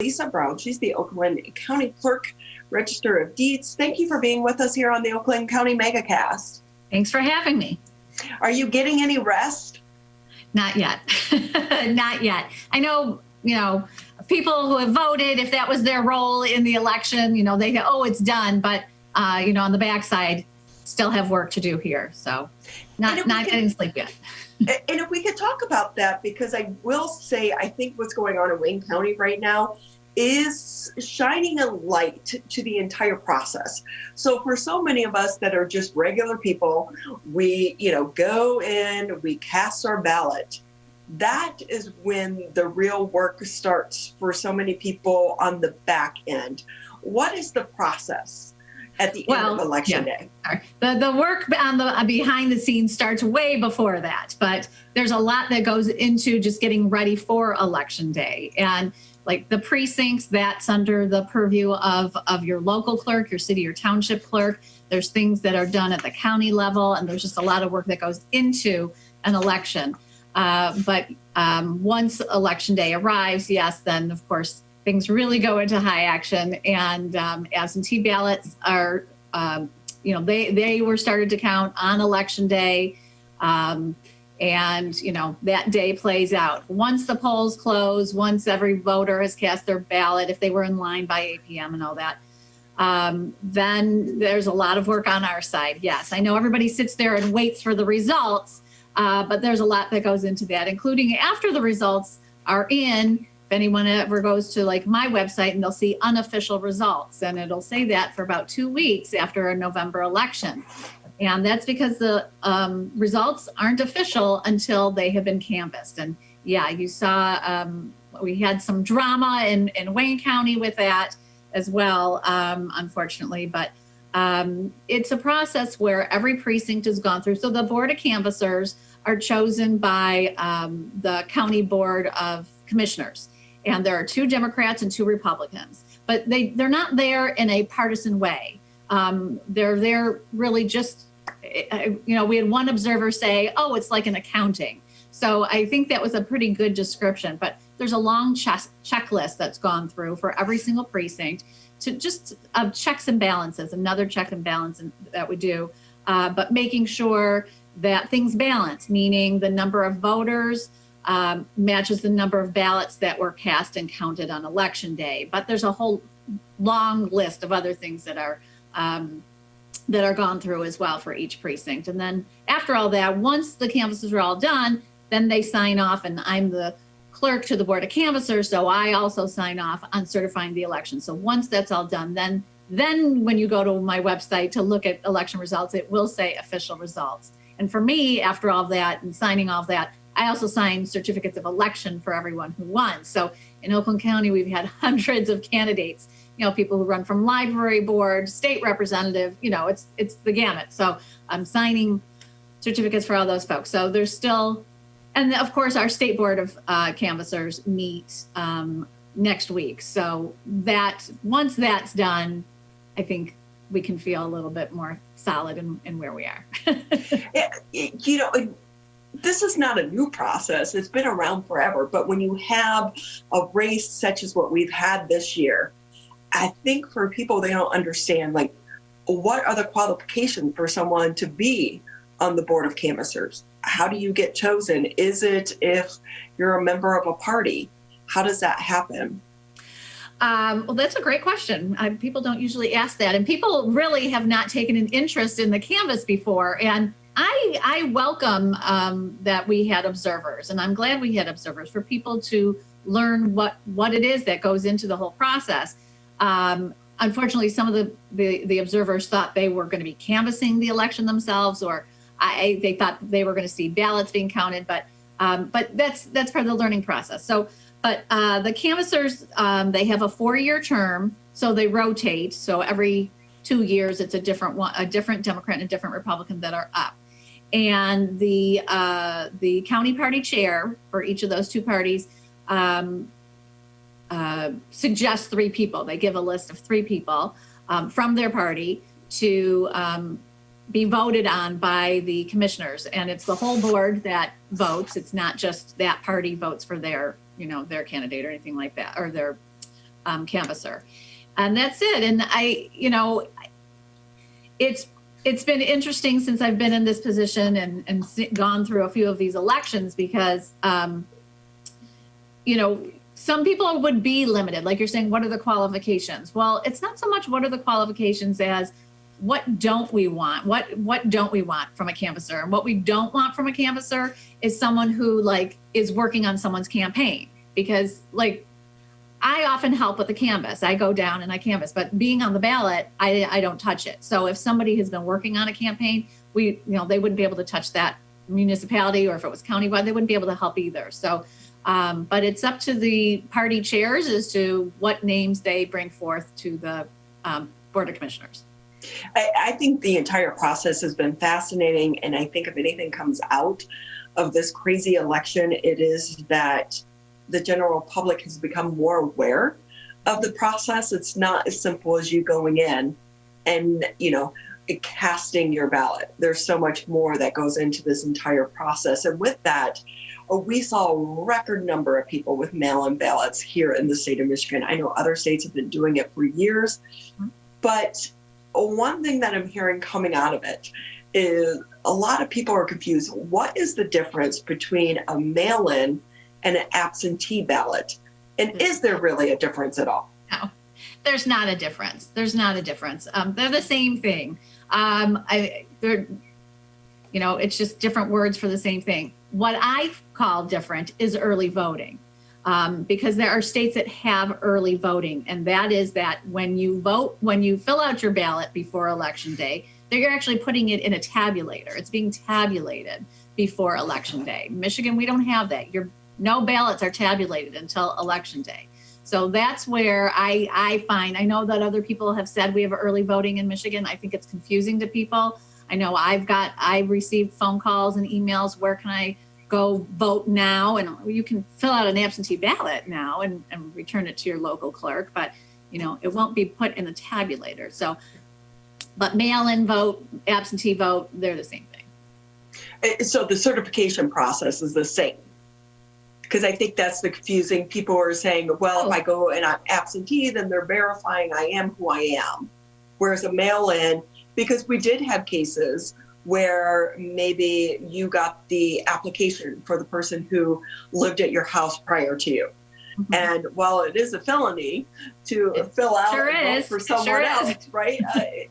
Lisa Brown. She's the Oakland County Clerk, Register of Deeds. Thank you for being with us here on the Oakland County MegaCast. Thanks for having me. Are you getting any rest? Not yet. Not yet. I know, people who have voted, if that was their role in the election, they go, oh, it's done. But, on the backside, still have work to do here. So not getting sleep yet. And if we could talk about that, because I will say, I think what's going on in Wayne County right now is shining a light to the entire process. So for so many of us that are just regular people, we, go in, we cast our ballot. That is when the real work starts for so many people on the back end. What is the process at the end of election day? The work on the behind the scenes starts way before that, but there's a lot that goes into just getting ready for election day. And like the precincts, that's under the purview of your local clerk, your city or township clerk. There's things that are done at the county level, and there's just a lot of work that goes into an election. But once election day arrives, yes, then of course things really go into high action, and absentee ballots are, they were started to count on election day. And, that day plays out. Once the polls close, once every voter has cast their ballot, if they were in line by 8 p.m. and all that, then there's a lot of work on our side. Yes, I know everybody sits there and waits for the results, but there's a lot that goes into that, including after the results are in. If anyone ever goes to like my website and they'll see unofficial results, and it'll say that for about 2 weeks after a November election. And that's because the results aren't official until they have been canvassed. And yeah, you saw we had some drama in Wayne County with that as well, unfortunately. But it's a process where every precinct has gone through. So the Board of Canvassers are chosen by the County Board of Commissioners. And there are 2 Democrats and 2 Republicans. But they're not there in a partisan way. They're there really just, we had one observer say, oh, it's like an accounting. So I think that was a pretty good description, but there's a long checklist that's gone through for every single precinct to just checks and balances, another check and balance that we do, but making sure that things balance, meaning the number of voters matches the number of ballots that were cast and counted on election day. But there's a whole long list of other things that are gone through as well for each precinct. And then after all that, once the canvasses are all done, then they sign off, and I'm the clerk to the Board of Canvassers, so I also sign off on certifying the election. So once that's all done, then when you go to my website to look at election results, it will say official results. And for me, after all that and signing all that, I also sign certificates of election for everyone who won. So in Oakland County, we've had hundreds of candidates, people who run from library board, state representative, it's the gamut. So I'm signing certificates for all those folks. So there's still, and of course our state board of canvassers meet next week. So that once that's done, I think we can feel a little bit more solid in where we are. This is not a new process. It's been around forever. But when you have a race such as what we've had this year, I think for people, they don't understand, like, what are the qualifications for someone to be on the Board of Canvassers? How do you get chosen? Is it if you're a member of a party? How does that happen? Well, that's a great question. People don't usually ask that. And people really have not taken an interest in the canvass before. And I welcome that we had observers, and I'm glad we had observers for people to learn what it is that goes into the whole process. Unfortunately, some of the observers thought they were going to be canvassing the election themselves, or they thought they were going to see ballots being counted, but that's part of the learning process. So, but the canvassers, they have a 4-year term, so they rotate. So every 2 years, it's a different Democrat and a different Republican that are up. And the county party chair for each of those 2 parties suggests 3 people. They give a list of 3 people from their party to be voted on by the commissioners. And it's the whole board that votes. It's not just that party votes for their candidate or anything like that, or their canvasser. And that's it. And it's been interesting since I've been in this position and gone through a few of these elections because, some people would be limited. Like you're saying, what are the qualifications? Well, it's not so much what are the qualifications as what don't we want? What don't we want from a canvasser? And what we don't want from a canvasser is someone who is working on someone's campaign, because I often help with the canvas. I go down and I canvas, but being on the ballot, I don't touch it. So if somebody has been working on a campaign, they wouldn't be able to touch that municipality, or if it was countywide, they wouldn't be able to help either. So, but it's up to the party chairs as to what names they bring forth to the Board of Commissioners. I think the entire process has been fascinating. And I think if anything comes out of this crazy election, it is that the general public has become more aware of the process. It's not as simple as you going in and, casting your ballot. There's so much more that goes into this entire process. And with that, we saw a record number of people with mail-in ballots here in the state of Michigan. I know other states have been doing it for years, but one thing that I'm hearing coming out of it is a lot of people are confused. What is the difference between a mail-in and an absentee ballot? And is there really a difference at all? No, there's not a difference. There's not a difference. They're the same thing. It's just different words for the same thing. What I call different is early voting, because there are states that have early voting. And that is that when you vote, when you fill out your ballot before Election Day, you're actually putting it in a tabulator. It's being tabulated before Election Day. Michigan, we don't have that. No ballots are tabulated until Election Day. So that's where I find, I know that other people have said we have early voting in Michigan. I think it's confusing to people. I know I've received phone calls and emails, where can I go vote now? And you can fill out an absentee ballot now and return it to your local clerk, but it won't be put in the tabulator. So, but mail-in vote, absentee vote, they're the same thing. So the certification process is the same. Because I think that's the confusing. People are saying, well, if I go and I'm absentee, then they're verifying I am who I am. Whereas a mail-in, because we did have cases where maybe you got the application for the person who lived at your house prior to you. Mm-hmm. And while it is a felony to fill out and vote for someone else, right?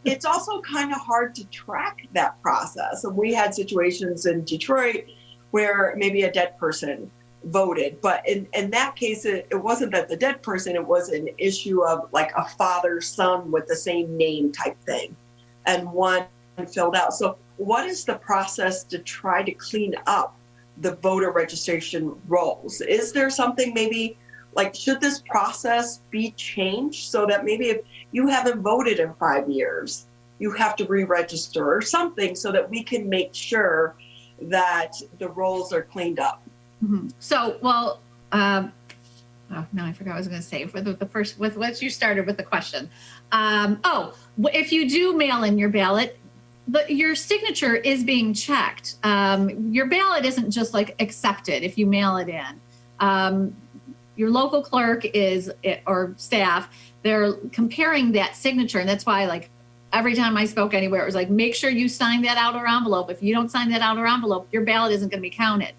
It's also kind of hard to track that process. And we had situations in Detroit where maybe a dead person voted, but in that case, it wasn't that the dead person, it was an issue of a father-son with the same name type thing, and one filled out. So what is the process to try to clean up the voter registration rolls? Is there something maybe should this process be changed so that maybe if you haven't voted in 5 years, you have to re-register or something so that we can make sure that the rolls are cleaned up? Mm-hmm. So, well, now I forgot what I was going to say with what you started with the question. If you do mail in your ballot, your signature is being checked. Your ballot isn't just accepted if you mail it in. Your local clerk or staff, they're comparing that signature. And that's why every time I spoke anywhere, it was make sure you sign that outer envelope. If you don't sign that outer envelope, your ballot isn't going to be counted.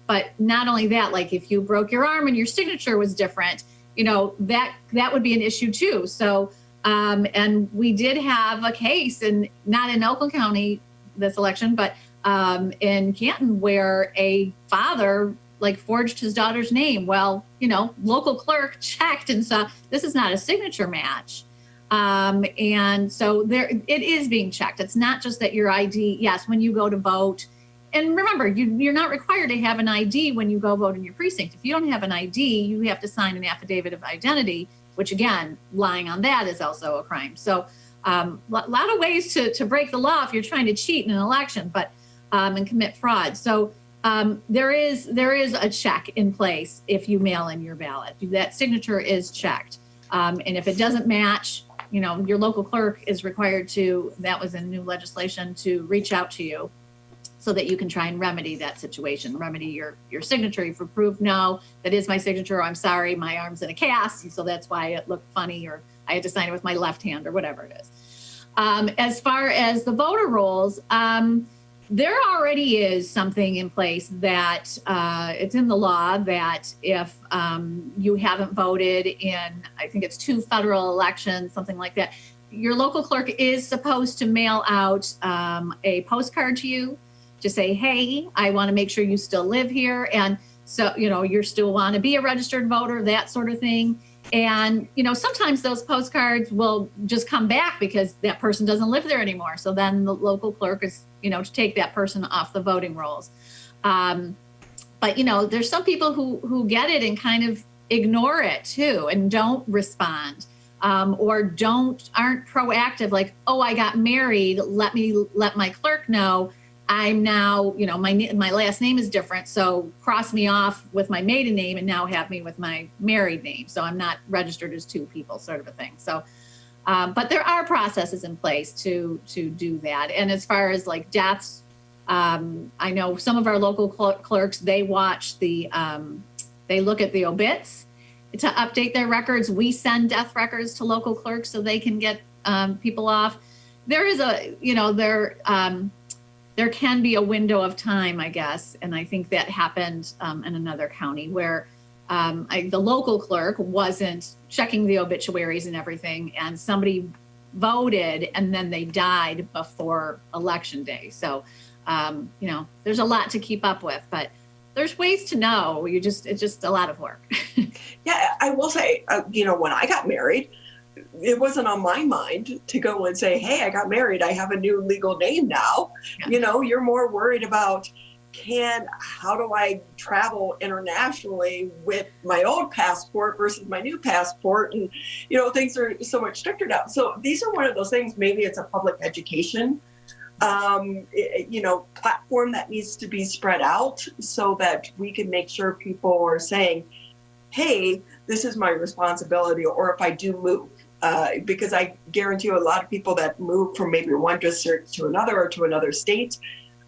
But not only that, if you broke your arm and your signature was different, that would be an issue too. So, and we did have a case, and not in Oakland County this election, but in Canton, where a father forged his daughter's name. Well, local clerk checked and saw this is not a signature match. And so it is being checked. It's not just that your ID, yes, when you go to vote. And remember, you're not required to have an ID when you go vote in your precinct. If you don't have an ID, you have to sign an affidavit of identity, which again, lying on that is also a crime. So a lot of ways to break the law if you're trying to cheat in an election, but and commit fraud. So there is a check in place if you mail in your ballot. That signature is checked. And if it doesn't match, your local clerk is required to, that was in new legislation, to reach out to you so that you can try and remedy that situation, remedy your signature. You've approved, no, that is my signature. I'm sorry, my arm's in a cast, and so that's why it looked funny, or I had to sign it with my left hand, or whatever it is. As far as the voter rolls, there already is something in place that it's in the law that if you haven't voted in, I think it's 2 federal elections, something like that, your local clerk is supposed to mail out a postcard to you to say, hey, I want to make sure you still live here. And so, you still want to be a registered voter, that sort of thing. And, sometimes those postcards will just come back because that person doesn't live there anymore. So then the local clerk is, to take that person off the voting rolls. But, there's some people who get it and kind of ignore it too and don't respond, or aren't proactive. Like, oh, I got married. Let my clerk know I'm now, my last name is different. So cross me off with my maiden name and now have me with my married name. So I'm not registered as 2 people, sort of a thing. So, but there are processes in place to do that. And as far as like deaths, I know some of our local clerks, they watch they look at the obits to update their records. We send death records to local clerks so they can get people off. There is there can be a window of time, I guess, and I think that happened in another county where the local clerk wasn't checking the obituaries and everything, and somebody voted and then they died before election day. So, there's a lot to keep up with, but there's ways to know. It's just a lot of work. Yeah, I will say, when I got married, it wasn't on my mind to go and say, hey, I got married, I have a new legal name now. Yeah. You're more worried about how do I travel internationally with my old passport versus my new passport? And, things are so much stricter now. So these are one of those things, maybe it's a public education, platform that needs to be spread out so that we can make sure people are saying, hey, this is my responsibility, or if I do move. Because I guarantee you a lot of people that move from maybe one district to another or to another state,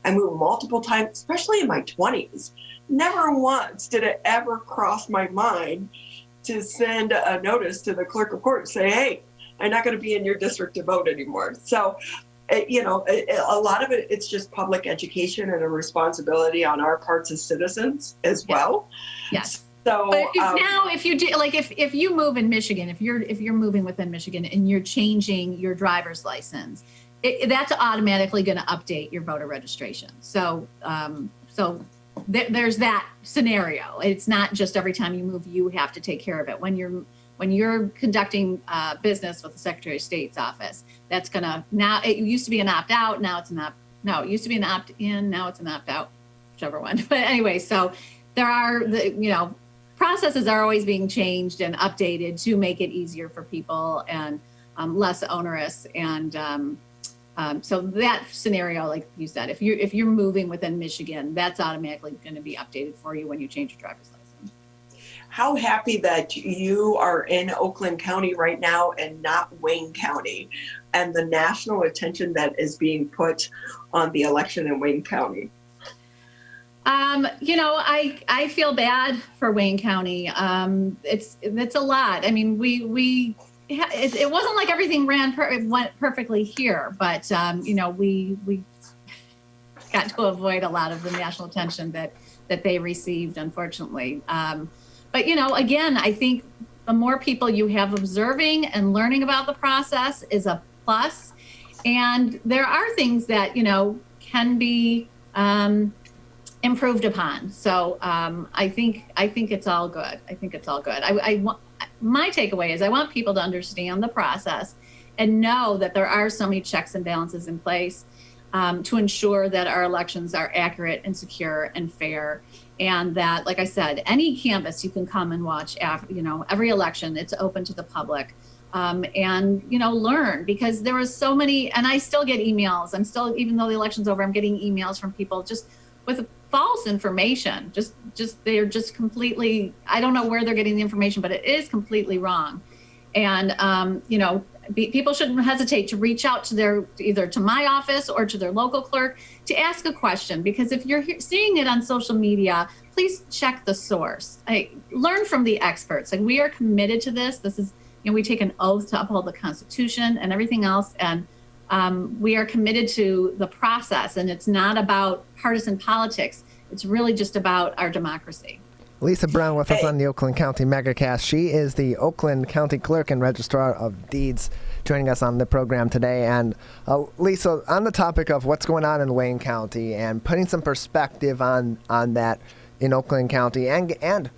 I moved multiple times, especially in my 20s. Never once did it ever cross my mind to send a notice to the clerk of court and say, hey, I'm not going to be in your district to vote anymore. So, a lot of it's just public education and a responsibility on our parts as citizens as well. Yes. So but if you move in Michigan, if you're moving within Michigan and you're changing your driver's license, that's automatically going to update your voter registration. So there's that scenario. It's not just every time you move you have to take care of it. When you're conducting business with the Secretary of State's office, that's gonna now. It used to be an opt out. Now it's an opt. No, it used to be an opt in. Now it's an opt out. Whichever one. But anyway, so there are processes are always being changed and updated to make it easier for people and less onerous. And so that scenario, like you said, if you're moving within Michigan, that's automatically going to be updated for you when you change your driver's license. How happy that you are in Oakland County right now and not Wayne County, and the national attention that is being put on the election in Wayne County. I feel bad for Wayne County. It's a lot. I mean, it wasn't like everything went perfectly here, but we got to avoid a lot of the national attention that they received, unfortunately. But again, I think the more people you have observing and learning about the process is a plus. And there are things that can be improved upon. So I think it's all good. I think it's all good. My takeaway is I want people to understand the process and know that there are so many checks and balances in place to ensure that our elections are accurate and secure and fair. And that, like I said, any canvas you can come and watch every election, it's open to the public. And learn, because there was so many, and I still get emails. I'm still, even though the election's over, I'm getting emails from people just with false information. They're just completely, I don't know where they're getting the information, but it is completely wrong. And people shouldn't hesitate to reach out to either to my office or to their local clerk to ask a question, because if you're seeing it on social media, please check the source. Learn from the experts. Like, we are committed to this. This is, we take an oath to uphold the Constitution and everything else. And we are committed to the process, and it's not about partisan politics. It's really just about our democracy. Lisa Brown with us on the Oakland County MegaCast. She is the Oakland County Clerk and Registrar of Deeds, joining us on the program today. And Lisa, on the topic of what's going on in Wayne County and putting some perspective on that in Oakland County and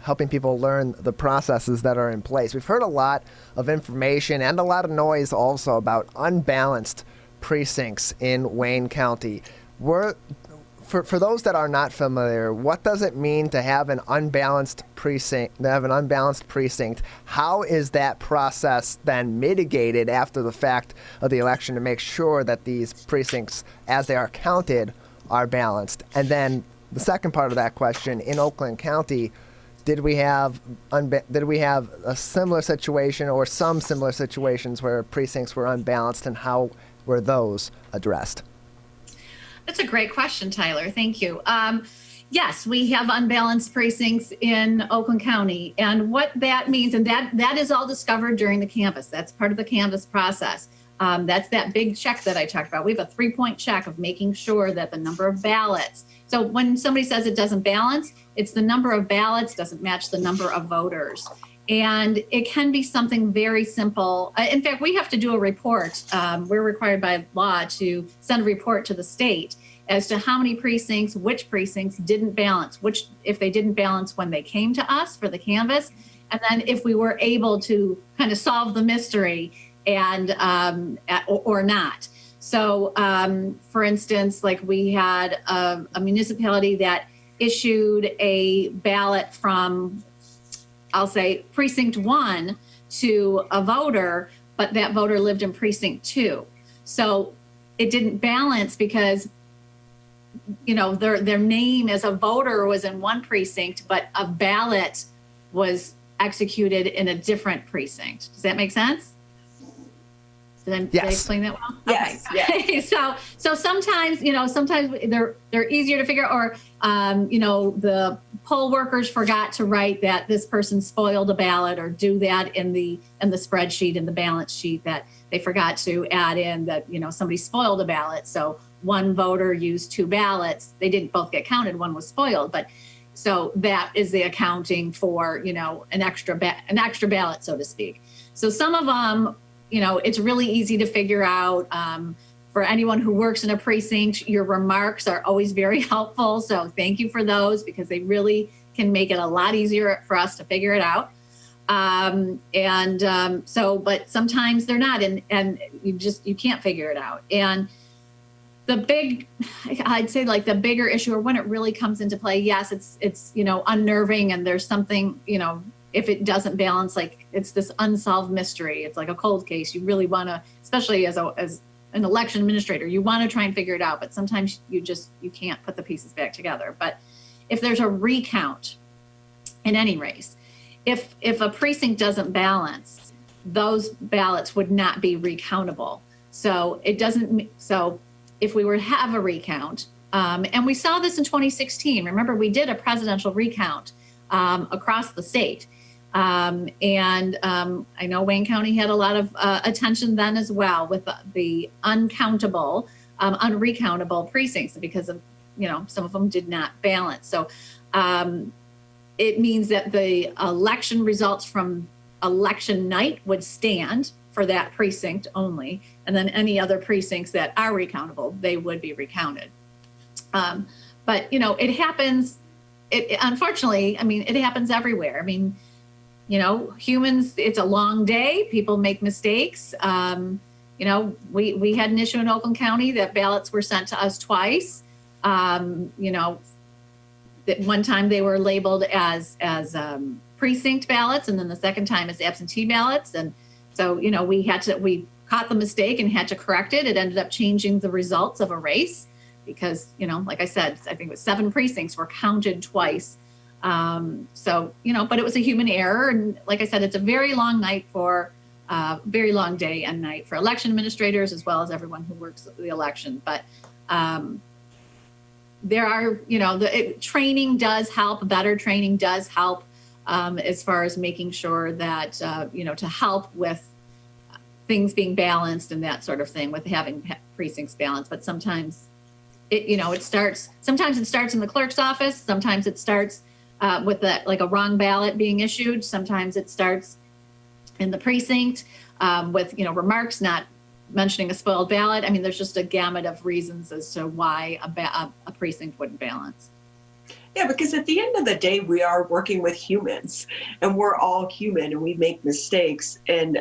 helping people learn the processes that are in place. We've heard a lot of information and a lot of noise also about unbalanced precincts in Wayne County. For those that are not familiar, what does it mean to have an unbalanced precinct? How is that process then mitigated after the fact of the election to make sure that these precincts, as they are counted, are balanced? And then the second part of that question, in Oakland County, did we have a similar situation or some similar situations where precincts were unbalanced, and how were those addressed? That's a great question, Tyler. Thank you. Yes, we have unbalanced precincts in Oakland County. And what that means, and that is all discovered during the canvass. That's part of the canvass process. That's that big check that I talked about. We have a 3-point check of making sure that the number of ballots. So when somebody says it doesn't balance, it's the number of ballots doesn't match the number of voters. And it can be something very simple. In fact, we have to do a report. We're required by law to send a report to the state as to how many precincts, which precincts didn't balance, if they didn't balance when they came to us for the canvass, and then if we were able to kind of solve the mystery and or not. So, for instance, like we had a municipality that issued a ballot from, I'll say, precinct 1 to a voter, but that voter lived in precinct 2. So it didn't balance because, their name as a voter was in one precinct, but a ballot was executed in a different precinct. Does that make sense? Did I explain that well? Yes. Okay. Yes. So sometimes, sometimes they're easier to figure out, or, the poll workers forgot to write that this person spoiled a ballot, or do that in the spreadsheet, in the balance sheet, that they forgot to add in that, somebody spoiled a ballot. So one voter used 2 ballots. They didn't both get counted. One was spoiled, but so that is the accounting for, an extra ballot, so to speak. So some of them, it's really easy to figure out. For anyone who works in a precinct, your remarks are always very helpful. So thank you for those, because they really can make it a lot easier for us to figure it out. But sometimes they're not, and you can't figure it out. And I'd say like the bigger issue, or when it really comes into play, yes, it's unnerving, and there's something, if it doesn't balance, like it's this unsolved mystery. It's like a cold case. You really want to, especially as an election administrator, you want to try and figure it out, but sometimes you can't put the pieces back together. But if there's a recount in any race, if a precinct doesn't balance, those ballots would not be recountable. So if we were to have a recount, and we saw this in 2016, remember we did a presidential recount across the state. I know Wayne County had a lot of attention then as well with the unrecountable precincts, because of, some of them did not balance. So it means that the election results from election night would stand for that precinct only, and then any other precincts that are recountable, they would be recounted. But it happens. Unfortunately, it happens everywhere. Humans, it's a long day. People make mistakes. We had an issue in Oakland County that ballots were sent to us twice. That one time they were labeled as precinct ballots, and then the second time as absentee ballots. And so, we caught the mistake and had to correct it. It ended up changing the results of a race because, like I said, I think it was 7 precincts were counted twice. But it was a human error. And like I said, it's a very long night for very long day and night for election administrators as well as everyone who works the election. But there are, training does help. Better training does help as far as making sure that, to help with things being balanced and that sort of thing, with having precincts balanced. But sometimes it starts in the clerk's office. Sometimes it starts with a wrong ballot being issued. Sometimes it starts in the precinct with, remarks not mentioning a spoiled ballot. I mean, there's just a gamut of reasons as to why a precinct wouldn't balance. Yeah, because at the end of the day, we are working with humans, and we're all human, and we make mistakes, and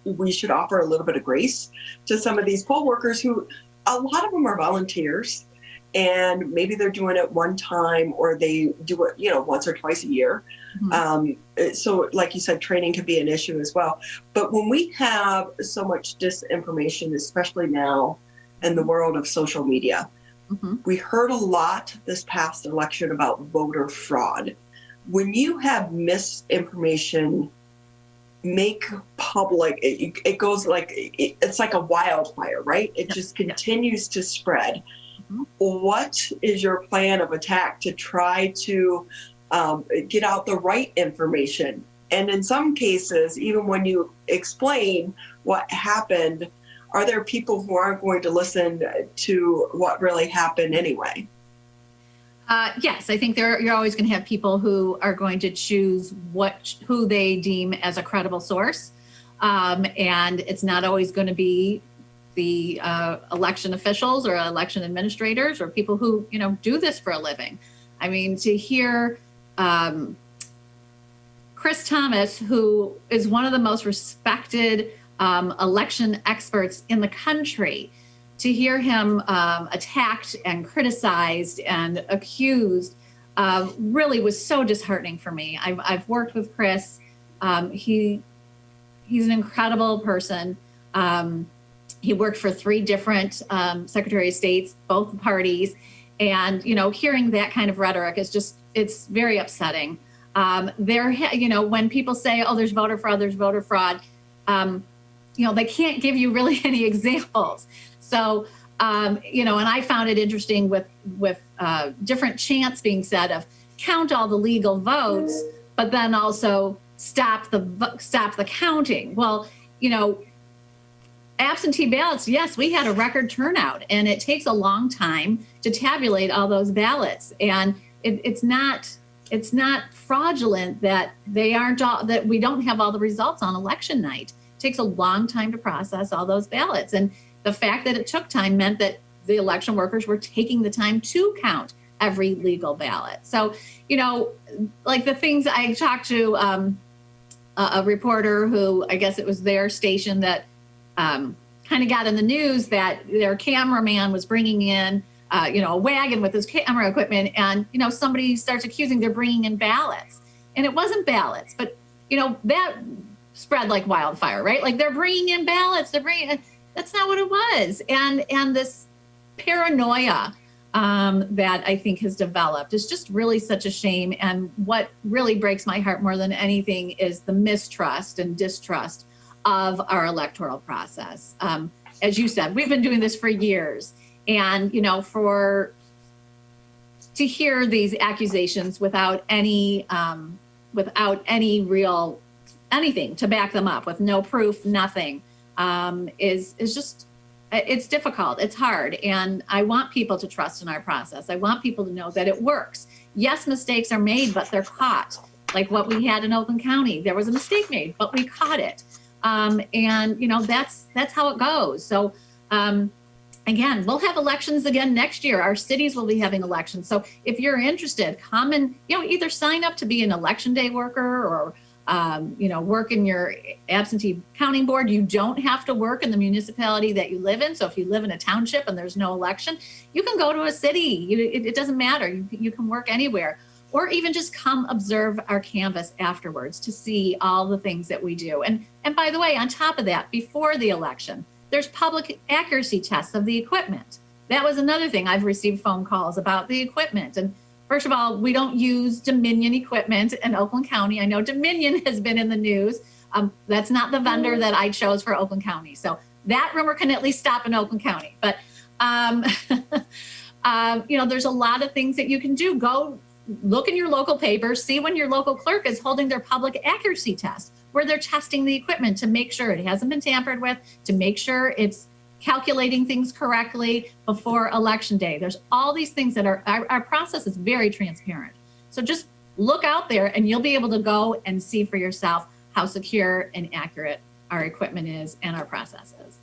we should offer a little bit of grace to some of these poll workers who, a lot of them are volunteers, and maybe they're doing it one time, or they do it, once or twice a year. Mm-hmm. So like you said, training could be an issue as well. But when we have so much disinformation, especially now in the world of social media, mm-hmm. we heard a lot this past election about voter fraud. When you have misinformation make public, it goes it's like a wildfire, right? It just continues to spread. Mm-hmm. What is your plan of attack to try to get out the right information? And in some cases, even when you explain what happened, are there people who aren't going to listen to what really happened anyway? Yes, I think you're always going to have people who are going to choose who they deem as a credible source. And it's not always going to be the election officials or election administrators or people who, do this for a living. I mean, to hear Chris Thomas, who is one of the most respected election experts in the country, to hear him attacked and criticized and accused really was so disheartening for me. I've worked with Chris. He's an incredible person. He worked for 3 different Secretary of States, both parties. And, hearing that kind of rhetoric is it's very upsetting. When people say, oh, there's voter fraud, they can't give you really any examples. So, and I found it interesting with different chants being said of count all the legal votes, but then also stop the counting. Well, absentee ballots, yes, we had a record turnout, and it takes a long time to tabulate all those ballots. And it's not fraudulent that that we don't have all the results on election night. It takes a long time to process all those ballots. And the fact that it took time meant that the election workers were taking the time to count every legal ballot. So, like the things I talked to a reporter who, I guess it was their station that kind of got in the news that their cameraman was bringing in, a wagon with his camera equipment, and, somebody starts accusing they're bringing in ballots. And it wasn't ballots, but, that spread like wildfire, right? Like they're bringing in ballots, that's not what it was. And this paranoia that I think has developed is just really such a shame. And what really breaks my heart more than anything is the mistrust and distrust of our electoral process. As you said, we've been doing this for years. And, to hear these accusations without any real anything to back them up, with no proof, nothing, is just, it's difficult. It's hard. And I want people to trust in our process. I want people to know that it works. Yes, mistakes are made, but they're caught. Like what we had in Oakland County, there was a mistake made, but we caught it. And that's how it goes. So, again, we'll have elections again next year. Our cities will be having elections. So if you're interested, come and, either sign up to be an election day worker or, work in your absentee counting board. You don't have to work in the municipality that you live in. So if you live in a township and there's no election, you can go to a city. It doesn't matter. You can work anywhere, or even just come observe our canvas afterwards to see all the things that we do. And by the way, on top of that, before the election, there's public accuracy tests of the equipment. That was another thing. I've received phone calls about the equipment. And first of all, we don't use Dominion equipment in Oakland County. I know Dominion has been in the news, That's not the vendor that I chose for Oakland County. So that rumor can at least stop in Oakland County. But, there's a lot of things that you can do. Go look in your local paper, see when your local clerk is holding their public accuracy test, where they're testing the equipment to make sure it hasn't been tampered with, to make sure it's calculating things correctly before election day. There's all these things that our process is very transparent. So just look out there and you'll be able to go and see for yourself how secure and accurate our equipment is and our process is.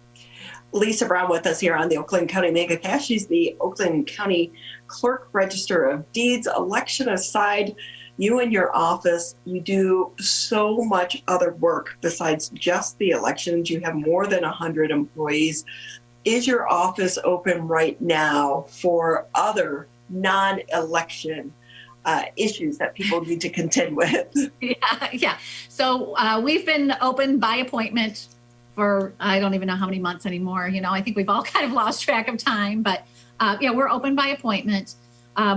Lisa Brown with us here on the Oakland County MegaCast. She's the Oakland County Clerk, Register of Deeds. Election aside, you and your office, you do so much other work besides just the elections. You have more than 100 employees. Is your office open right now for other non-election issues that people need to contend with? Yeah. So we've been open by appointment for, I don't even know how many months anymore. I think we've all kind of lost track of time, but we're open by appointment.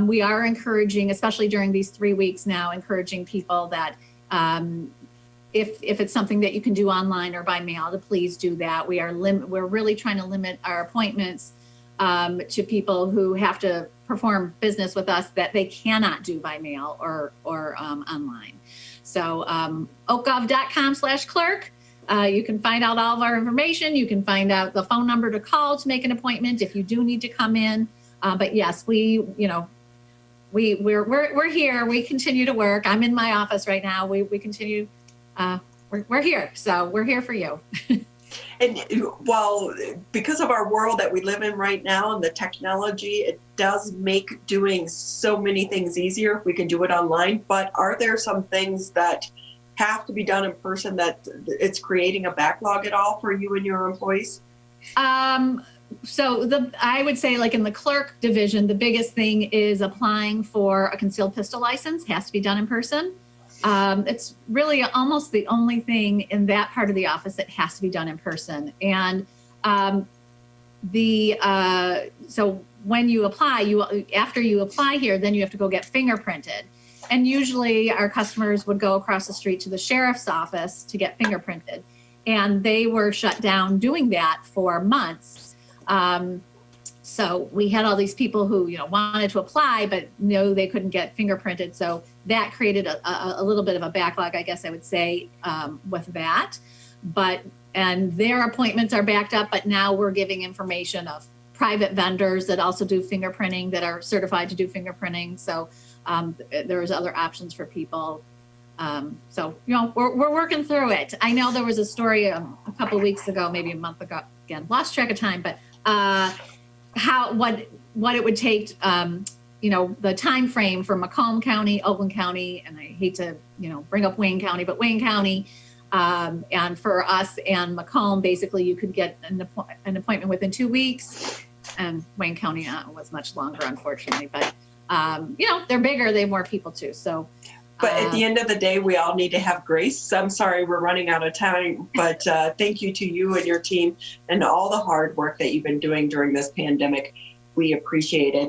We are encouraging, especially during these 3 weeks now, encouraging people that if it's something that you can do online or by mail, to please do that. We're really trying to limit our appointments to people who have to perform business with us that they cannot do by mail or online. So oakgov.com/clerk. You can find out all of our information. You can find out the phone number to call to make an appointment if you do need to come in. But yes, we're here. We continue to work. I'm in my office right now. We continue. We're here. So we're here for you. And while because of our world that we live in right now and the technology, it does make doing so many things easier if we can do it online. But are there some things that have to be done in person that it's creating a backlog at all for you and your employees? So I would say, like in the clerk division, the biggest thing is applying for a concealed pistol license. Has to be done in person. It's really almost the only thing in that part of the office that has to be done in person. And so when you apply, after you apply here, then you have to go get fingerprinted. And usually our customers would go across the street to the sheriff's office to get fingerprinted. And they were shut down doing that for months. So we had all these people who, wanted to apply, but no, they couldn't get fingerprinted. So that created a little bit of a backlog, I guess I would say, with that. And their appointments are backed up, but now we're giving information of private vendors that also do fingerprinting, that are certified to do fingerprinting. So there's other options for people. So, we're working through it. I know there was a story a couple of weeks ago, maybe a month ago, again, lost track of time, but what it would take, the time frame for Macomb County, Oakland County, and I hate to, bring up Wayne County, but Wayne County, and for us and Macomb, basically you could get an appointment within 2 weeks, and Wayne County was much longer, unfortunately, but they're bigger, they have more people too. So, but at the end of the day, we all need to have grace. I'm sorry we're running out of time, but thank you to you and your team and all the hard work that you've been doing during this pandemic. We appreciate it.